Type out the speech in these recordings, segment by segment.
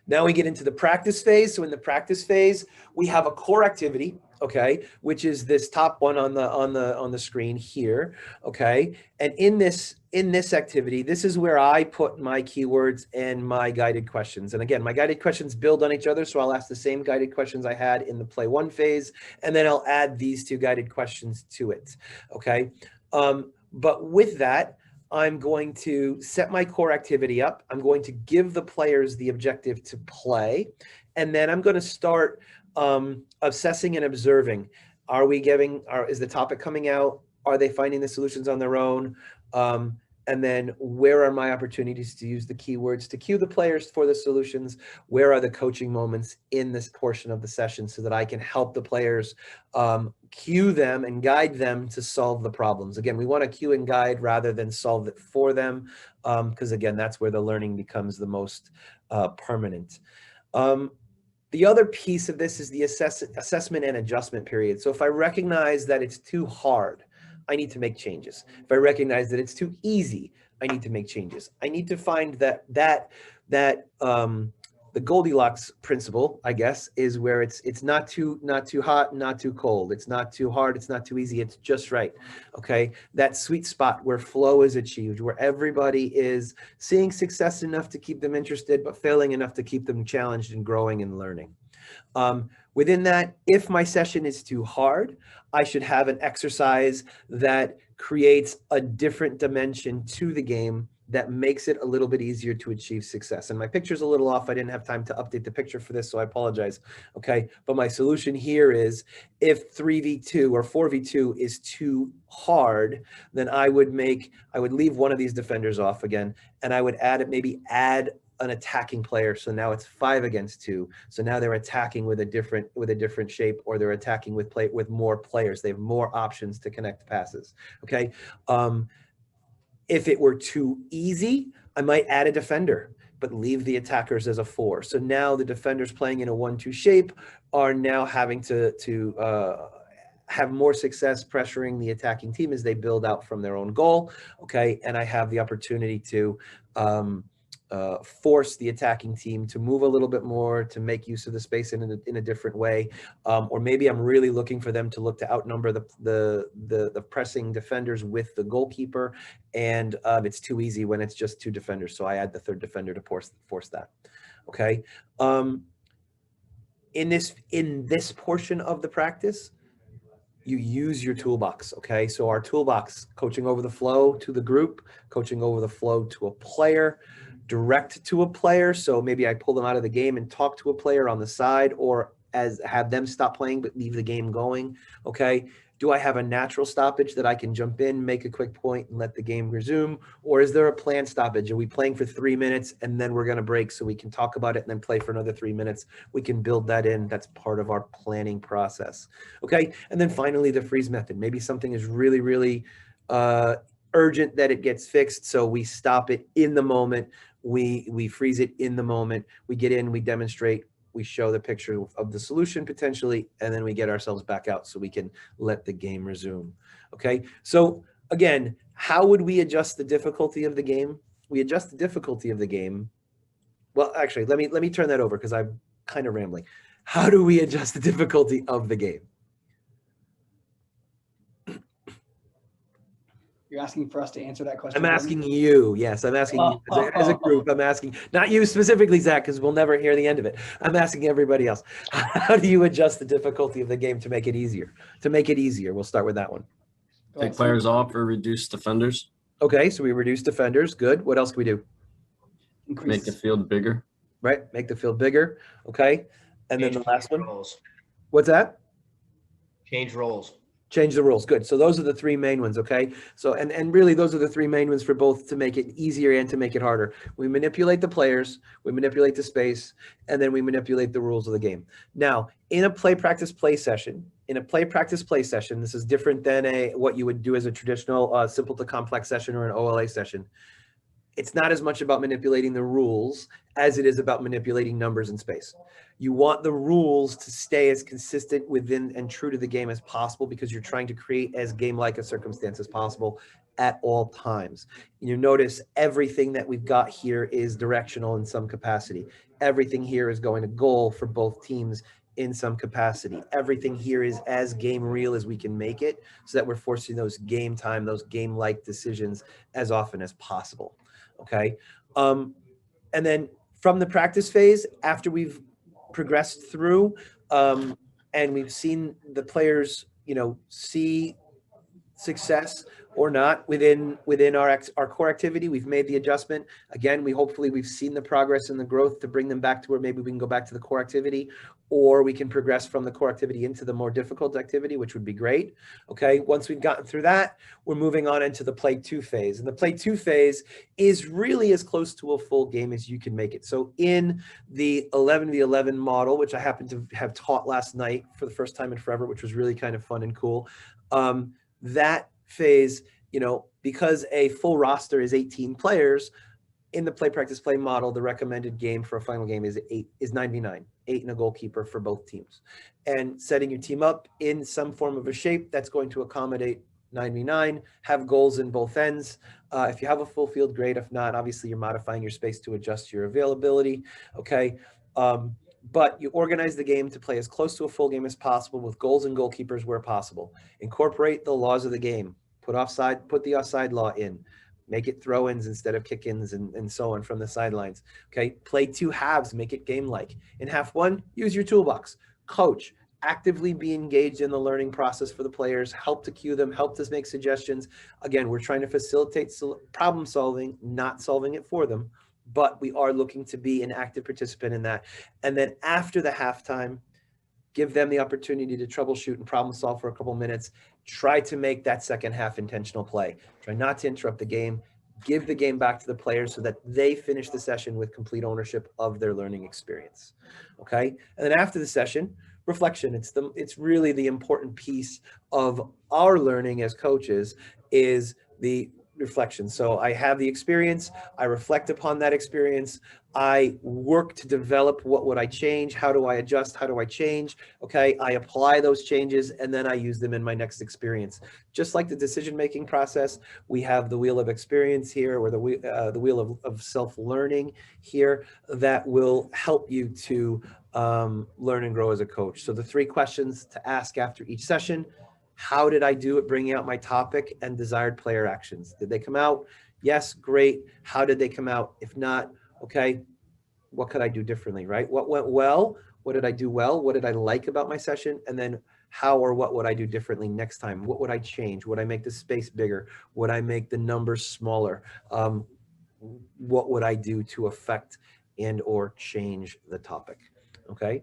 Now we get into the practice phase. So in the practice phase, we have a core activity, okay, which is this top one on the screen here, okay. And in this activity, this is where I put my keywords and my guided questions. And again, my guided questions build on each other, so I'll ask the same guided questions I had in the play one phase, and then I'll add these two guided questions to it, okay. But with that, I'm going to set my core activity up. I'm going to give the players the objective to play. And then I'm going to start assessing and observing. Is the topic coming out? Are they finding the solutions on their own? And then where are my opportunities to use the keywords to cue the players for the solutions? Where are the coaching moments in this portion of the session so that I can help the players cue them and guide them to solve the problems? Again, we want to cue and guide rather than solve it for them, because again, that's where the learning becomes the most permanent. The other piece of this is the assessment and adjustment period. So if I recognize that it's too hard, I need to make changes. If I recognize that it's too easy, I need to make changes. I need to find that the Goldilocks principle, I guess, is where it's not too hot, not too cold. It's not too hard, it's not too easy. It's just right. Okay, that sweet spot where flow is achieved, where everybody is seeing success enough to keep them interested, but failing enough to keep them challenged and growing and learning. Within that, if my session is too hard, I should have an exercise that creates a different dimension to the game that makes it a little bit easier to achieve success. And my picture's a little off. I didn't have time to update the picture for this, so I apologize. Okay, but my solution here is if 3v2 or 4v2 is too hard, then I would leave one of these defenders off again, and I would maybe add an attacking player. So now it's 5 against 2. So now they're attacking with a different shape, or they're attacking with more players. They have more options to connect passes. Okay. If it were too easy, I might add a defender, but leave the attackers as a 4. So now the defenders playing in a 1-2 shape are now having to have more success pressuring the attacking team as they build out from their own goal. Okay. And I have the opportunity to force the attacking team to move a little bit more, to make use of the space in a different way, or maybe I'm really looking for them to look to outnumber the pressing defenders with the goalkeeper, and it's too easy when it's just 2 defenders, so I add the 3rd defender to force that. Okay, in this portion of the practice, you use your toolbox. Okay, so our toolbox: coaching over the flow to the group, coaching over the flow to a player, direct to a player. So maybe I pull them out of the game and talk to a player on the side, or have them stop playing but leave the game going. Okay, do I have a natural stoppage that I can jump in, make a quick point, and let the game resume? Or is there a planned stoppage? Are we playing for 3 minutes and then we're going to break so we can talk about it and then play for another 3 minutes? We can build that in. That's part of our planning process. Okay, and then finally the freeze method. Maybe something is really, really urgent that it gets fixed, so we stop it in the moment. We freeze it in the moment. We get in, we demonstrate, we show the picture of the solution potentially, and then we get ourselves back out so we can let the game resume. Okay, so again, how would we adjust the difficulty of the game? We adjust the difficulty of the game. Well, actually, let me turn that over because I'm kind of rambling. How do we adjust the difficulty of the game? You're asking for us to answer that question? I'm asking you. Yes, I'm asking you as a group. I'm asking, not you specifically, Zach, because we'll never hear the end of it. I'm asking everybody else. How do you adjust the difficulty of the game to make it easier? We'll start with that one. Take players off or reduce defenders. Okay, so we reduce defenders. Good. What else can we do? Make the field bigger. Right, make the field bigger. Okay, and then the last one. Roles. What's that? Change roles. Change the rules. Good. So those are the 3 main ones. Okay. So, and really those are the 3 main ones for both, to make it easier and to make it harder. We manipulate the players, we manipulate the space, and then we manipulate the rules of the game. Now, in a play, practice, play session, this is different than what you would do as a traditional simple to complex session or an OLA session. It's not as much about manipulating the rules as it is about manipulating numbers and space. You want the rules to stay as consistent within and true to the game as possible, because you're trying to create as game-like a circumstance as possible. at all times. You notice everything that we've got here is directional in some capacity. Everything here is going to goal for both teams in some capacity. Everything here is as game real as we can make it, so that we're forcing those game time, those game-like decisions as often as possible. Okay. And then from the practice phase, after we've progressed through, and we've seen the players, see success or not within our core activity, we've made the adjustment. Again, we've seen the progress and the growth to bring them back to where maybe we can go back to the core activity, or we can progress from the core activity into the more difficult activity, which would be great. Okay, once we've gotten through that, we're moving on into the play 2 phase. And the play 2 phase is really as close to a full game as you can make it. So in the 11v11 model, which I happened to have taught last night for the first time in forever, which was really kind of fun and cool, that phase, because a full roster is 18 players, in the play practice play model, the recommended game for a final game is 9v9, 8 and a goalkeeper for both teams. And setting your team up in some form of a shape that's going to accommodate 9v9, have goals in both ends. If you have a full field, great. If not, obviously you're modifying your space to adjust your availability. Okay. But you organize the game to play as close to a full game as possible with goals and goalkeepers where possible. Incorporate the laws of the game. Put the offside law in. Make it throw-ins instead of kick-ins and so on from the sidelines. Okay, play 2 halves. Make it game-like. In half 1, use your toolbox. Coach. Actively be engaged in the learning process for the players. Help to cue them. Help to make suggestions. Again, we're trying to facilitate problem solving, not solving it for them. But we are looking to be an active participant in that. And then after the halftime, give them the opportunity to troubleshoot and problem solve for a couple minutes. Try to make that second half intentional play. Try not to interrupt the game. Give the game back to the players so that they finish the session with complete ownership of their learning experience. Okay. And then after the session, reflection. It's really the important piece of our learning as coaches is the reflection. So I have the experience, I reflect upon that experience, I work to develop what would I change, how do I adjust, how do I change, okay, I apply those changes, and then I use them in my next experience. Just like the decision-making process, we have the wheel of experience here, or the wheel of self-learning here that will help you to learn and grow as a coach. So the 3 questions to ask after each session: how did I do at bringing out my topic and desired player actions? Did they come out? Yes, great. How did they come out? If not, okay, what could I do differently, right? What went well? What did I do well? What did I like about my session? And then how or what would I do differently next time? What would I change? Would I make the space bigger? Would I make the numbers smaller? What would I do to affect and or change the topic? Okay,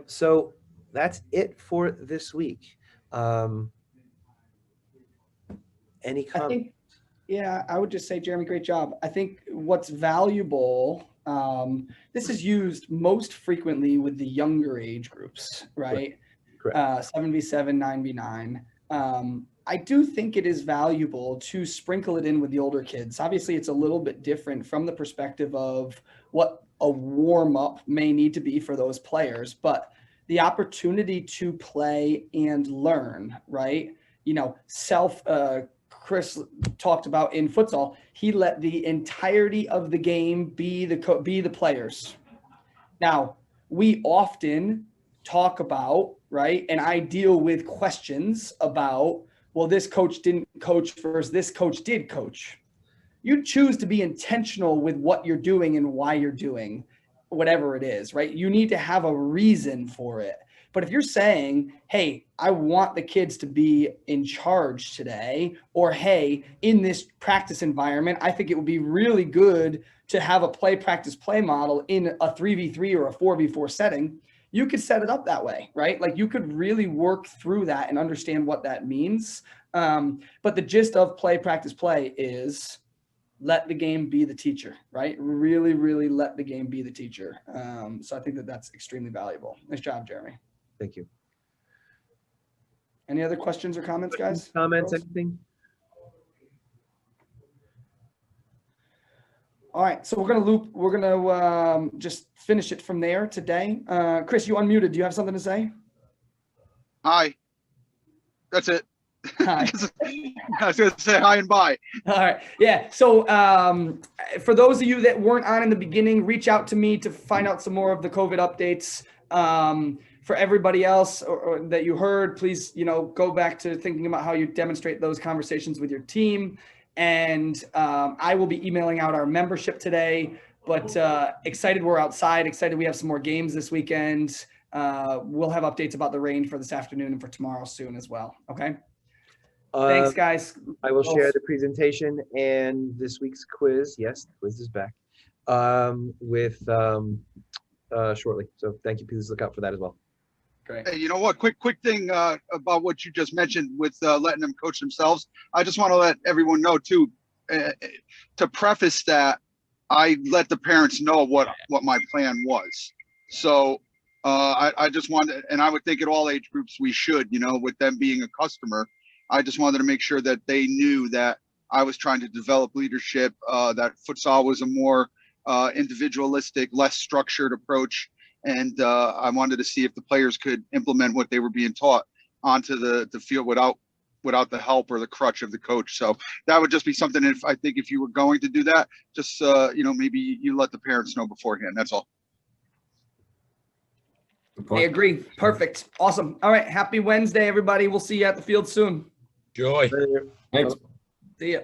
so that's it for this week. Any comments? I would just say, Jeremy, great job. I think what's valuable, this is used most frequently with the younger age groups, right? Correct. 7v7, 9v9. I do think it is valuable to sprinkle it in with the older kids. Obviously, it's a little bit different from the perspective of what a warm-up may need to be for those players, but the opportunity to play and learn, right? Chris talked about in futsal, he let the entirety of the game be the players. Now, we often talk about, right, and I deal with questions about, well, this coach didn't coach versus this coach did coach. You choose to be intentional with what you're doing and why you're doing whatever it is, right? You need to have a reason for it. But if you're saying, hey, I want the kids to be in charge today, or hey, in this practice environment, I think it would be really good to have a play model in a 3v3 or a 4v4 setting, you could set it up that way, right? Like you could really work through that and understand what that means. But the gist of play is let the game be the teacher, right? Really, really let the game be the teacher. So I think that's extremely valuable. Nice job, Jeremy. Thank you. Any other questions or comments, guys? Comments, anything? All right, so we're gonna just finish it from there today. Chris, you unmuted. Do you have something to say? Hi. That's it. Hi. I was going to say hi and bye. All right. Yeah. So for those of you that weren't on in the beginning, reach out to me to find out some more of the COVID updates. For everybody else or that you heard, please, go back to thinking about how you demonstrate those conversations with your team. And I will be emailing out our membership today, but excited we're outside, excited we have some more games this weekend. We'll have updates about the rain for this afternoon and for tomorrow soon as well. Okay. Thanks, guys. I will share the presentation and this week's quiz. Yes, the quiz is back with shortly. So thank you. Please look out for that as well. Great. Hey, you know what? Quick thing about what you just mentioned with letting them coach themselves. I just want to let everyone know too, to preface that, I let the parents know what my plan was. So I just wanted, and I would think at all age groups we should, with them being a customer, I just wanted to make sure that they knew that I was trying to develop leadership, that futsal was a more individualistic, less structured approach. And I wanted to see if the players could implement what they were being taught onto the field without the help or the crutch of the coach. So that would just be something, if you were going to do that, just, maybe you let the parents know beforehand. That's all. I agree. Perfect. Awesome. All right. Happy Wednesday, everybody. We'll see you at the field soon. Joy. Thanks. See ya.